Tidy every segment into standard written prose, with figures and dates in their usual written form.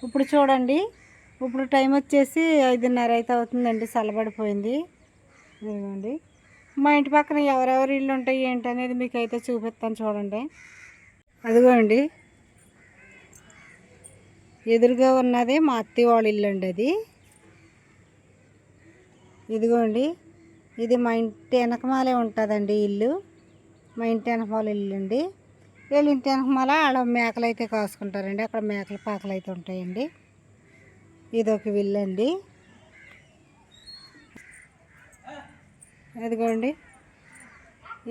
ఇప్పుడు చూడండి, ఇప్పుడు టైం వచ్చేసి 5:30 అయితే అవుతుందండి. చల్లబడిపోయింది. ఇదిగోండి, మా ఇంటి పక్కన ఎవరెవరి ఇల్లు ఉంటాయి ఏంటనేది మీకు అయితే చూపిస్తాను చూడండి. అదిగోండి, ఎదురుగా ఉన్నది మా అత్తయ్య వాళ్ళ ఇల్లు అండి. అది ఇదిగోండి, ఇది మా ఇంటి వెనకమాలే ఉంటుందండి ఇల్లు. మా ఇంటి వెనకమాల ఇల్లు అండి. వీళ్ళ ఇంటి వెనకమాల వాళ్ళ మేకలు అయితే కాసుకుంటారండి. అక్కడ మేకల పాకలు అయితే ఉంటాయండి. ఇదొక ఇల్లు అండి. అదిగోండి,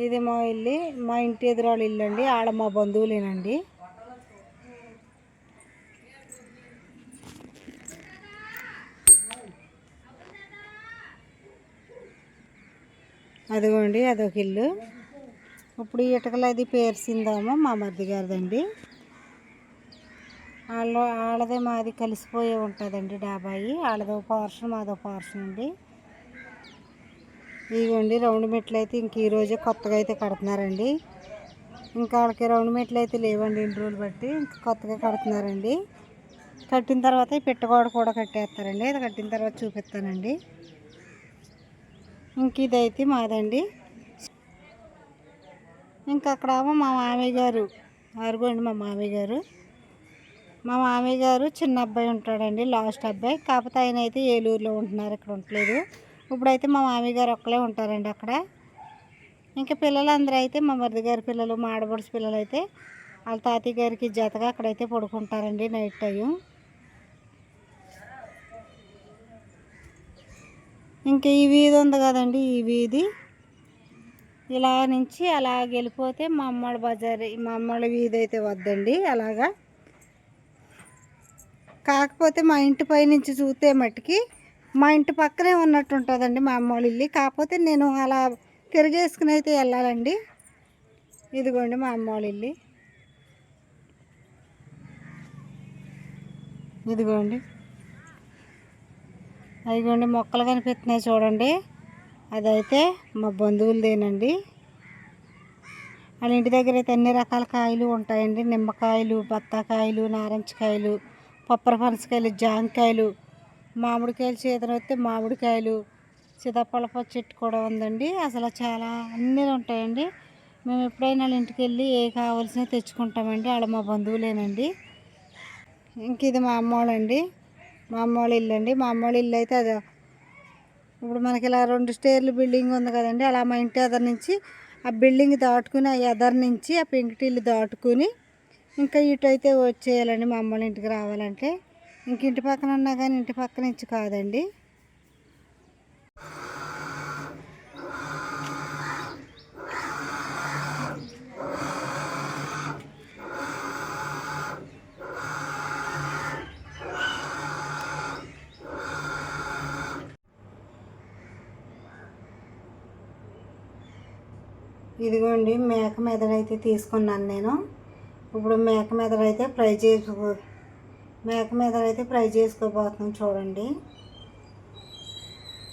ఇది మా ఇల్లు, మా ఇంటి ఎదురాళ్ళ ఇల్లు అండి. ఆడ మా బంధువులేనండి. అదిగోండి, అదొక ఇల్లు. ఇప్పుడు ఇటుకలు అది పేర్చిందామో మా మరిది గారిదండి. వాళ్ళదే మాది కలిసిపోయే ఉంటుందండి డాబాయి. వాళ్ళదో పోర్షన్ మాదో పోర్షన్ అండి. ఇదిగోండి, రౌండ్ మెట్లు అయితే ఇంక ఈరోజే కొత్తగా అయితే కడుతున్నారండి. ఇంకా వాళ్ళకి రౌండ్ మెట్లు అయితే లేవండి ఇన్ని రోజులు బట్టి. ఇంకా కొత్తగా కడుతున్నారండి. కట్టిన తర్వాత ఈ పిట్టగోడ కూడా కట్టేస్తారండి. అది కట్టిన తర్వాత చూపిస్తానండి. ఇంక ఇదైతే మాదండి. ఇంకా అక్కడ మా మామయ్య గారు, అరుగోండి మా మామయ్య గారు. మా మామయ్య గారు చిన్న అబ్బాయి ఉంటాడండి, లాస్ట్ అబ్బాయి. కాకపోతే ఆయన అయితే ఏలూరులో ఉంటున్నారు, ఇక్కడ ఉండలేదు. ఇప్పుడైతే మా మామయ్య గారు ఒక్కలే ఉంటారండి అక్కడ. ఇంకా పిల్లలందరూ అయితే మా మరిది గారి పిల్లలు, మా ఆడబడుచు పిల్లలు అయితే వాళ్ళ తాతయ్య గారికి జతగా అక్కడైతే పడుకుంటారండి నైట్ టైం. ఇంకా ఈ వీధి ఉంది కదండి, ఈ వీధి ఇలా నుంచి అలా వెళ్ళిపోతే మా అమ్మడి బజార్, మా అమ్మడి వీధి అయితే వద్దండి అలాగా. కాకపోతే మా ఇంటి పై నుంచి చూస్తే మట్టుకి మా ఇంటి పక్కనే ఉన్నట్టు ఉంటుందండి మా అమ్మ వాళ్ళ ఇల్లు. కాకపోతే నేను అలా తిరిగేసుకుని అయితే వెళ్ళాలండి. ఇదిగోండి మా అమ్మ వాళ్ళ ఇల్లు. ఇదిగోండి, అదిగోండి మొక్కలు కనిపిస్తున్నాయి చూడండి. అదైతే మా బంధువులదేనండి. వాళ్ళ ఇంటి దగ్గర అయితే అన్ని రకాల కాయలు ఉంటాయండి. నిమ్మకాయలు, బత్తాకాయలు, నారింజకాయలు, పప్పర పనసకాయలు, జాంకాయలు, మామిడికాయలు, సీజన్ వస్తే మామిడికాయలు, సీతాఫలప చెట్టు కూడా ఉందండి. అసలు చాలా అన్నీ ఉంటాయండి. మేము ఎప్పుడైనా వాళ్ళ ఇంటికి వెళ్ళి ఏ కావాల్సినవి తెచ్చుకుంటామండి. వాళ్ళ మా బంధువులేనండి. ఇంక ఇది మా అమ్మ వాళ్ళండి, మా అమ్మ వాళ్ళ ఇల్లు అండి. మా అమ్మ వాళ్ళ ఇల్లు అయితే అది ఇప్పుడు మనకి ఇలా 2 స్టేర్లు బిల్డింగ్ ఉంది కదండి. అలా మా ఇంటి ఎదరి నుంచి ఆ బిల్డింగ్ దాటుకుని, ఆ ఎదరి నుంచి ఆ పెంకుటిల్లు దాటుకుని ఇంకా ఇటు అయితే వచ్చేయాలండి మా అమ్మ వాళ్ళ ఇంటికి రావాలంటే. ఇంక ఇంటి పక్కన ఉన్నా కానీ ఇంటి పక్క నుంచి కాదండి. ఇదిగోండి, మేక మెదడైతే తీసుకున్నాను నేను. ఇప్పుడు మేక మెదడైతే ఫ్రై చేసుకోబోతున్నాం చూడండి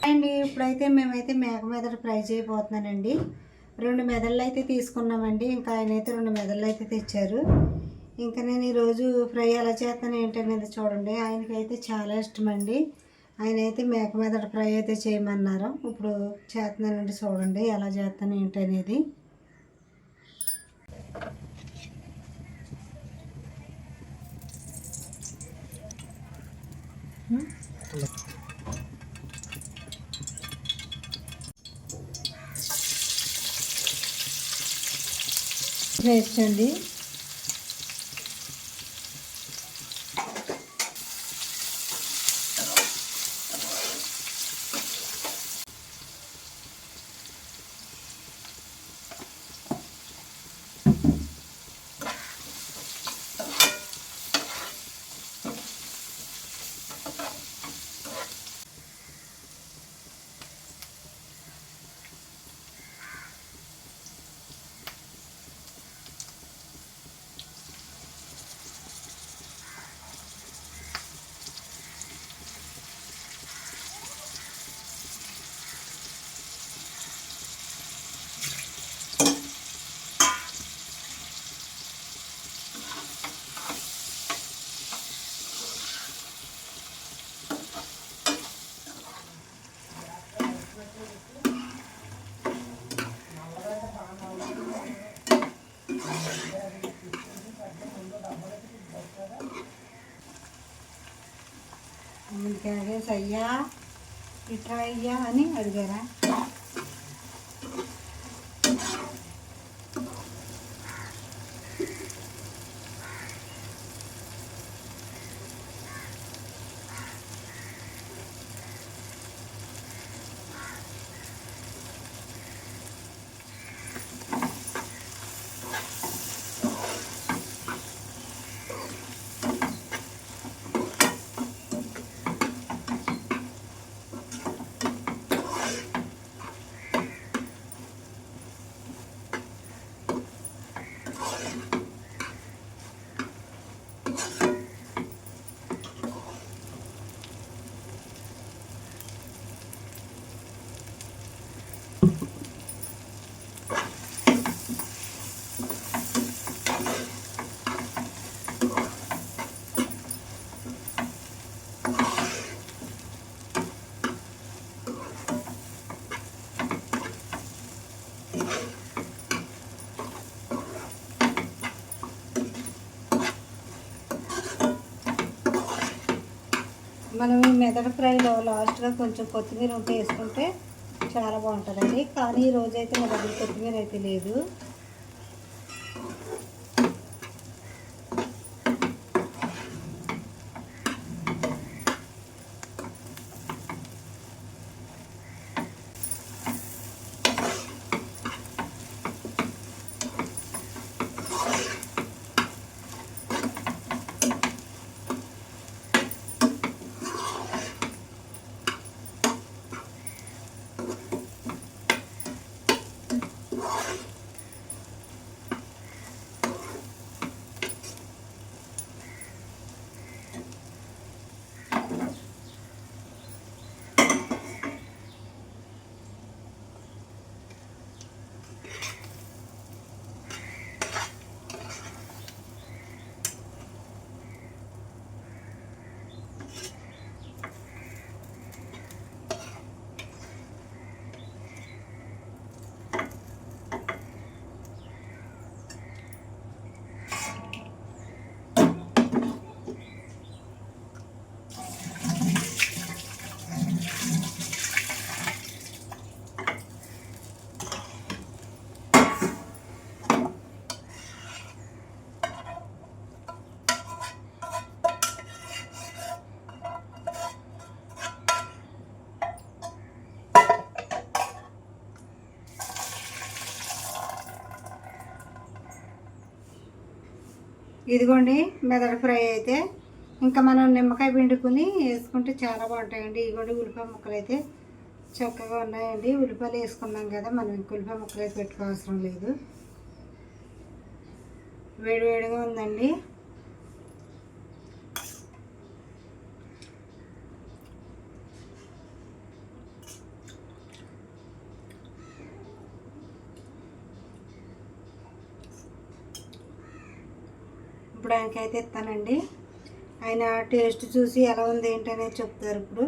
అండి. ఇప్పుడైతే మేమైతే మేక మెదడు ఫ్రై చేయబోతున్నానండి. 2 మెదళ్ళు అయితే తీసుకున్నామండి. ఇంకా ఆయన అయితే 2 మెదళ్ళు అయితే తెచ్చారు. ఇంకా నేను ఈరోజు ఫ్రై ఎలా చేస్తాను ఏంటనేది చూడండి. ఆయనకైతే చాలా ఇష్టం అండి. ఆయన అయితే మేక మెదడు ఫ్రై అయితే చేయమన్నారు. ఇప్పుడు చేస్తున్నానండి చూడండి ఎలా చేస్తాను ఏంటనేది. వేయండి. ముందుకాగేసి అయ్యా ఇట్రా అయ్యా అని అడిగారా? మనం ఈ మెదడు ఫ్రైలో లాస్ట్గా కొంచెం కొత్తిమీర ఉంటే వేసుకుంటే చాలా బాగుంటుందండి. కానీ ఈరోజైతే మా దగ్గర కొత్తిమీర అయితే లేదు. ఇదిగోండి మెదడు ఫ్రై అయితే ఇంకా మనం నిమ్మకాయ పిండుకుని వేసుకుంటే చాలా బాగుంటాయండి. ఇదిగోండి ఉల్లిపాయ ముక్కలు అయితే చక్కగా ఉన్నాయండి. ఉల్లిపాయలు వేసుకున్నాం కదా, మనం ఇంక ఉల్లిపాయ ముక్కలు అయితే పెట్టుకోవసరం లేదు. వేడివేడిగా ఉందండి. ఇప్పుడు ఆయనకైతే ఇస్తానండి. ఆయన టేస్ట్ చూసి ఎలా ఉంది ఏంటనేది చెప్తారు ఇప్పుడు.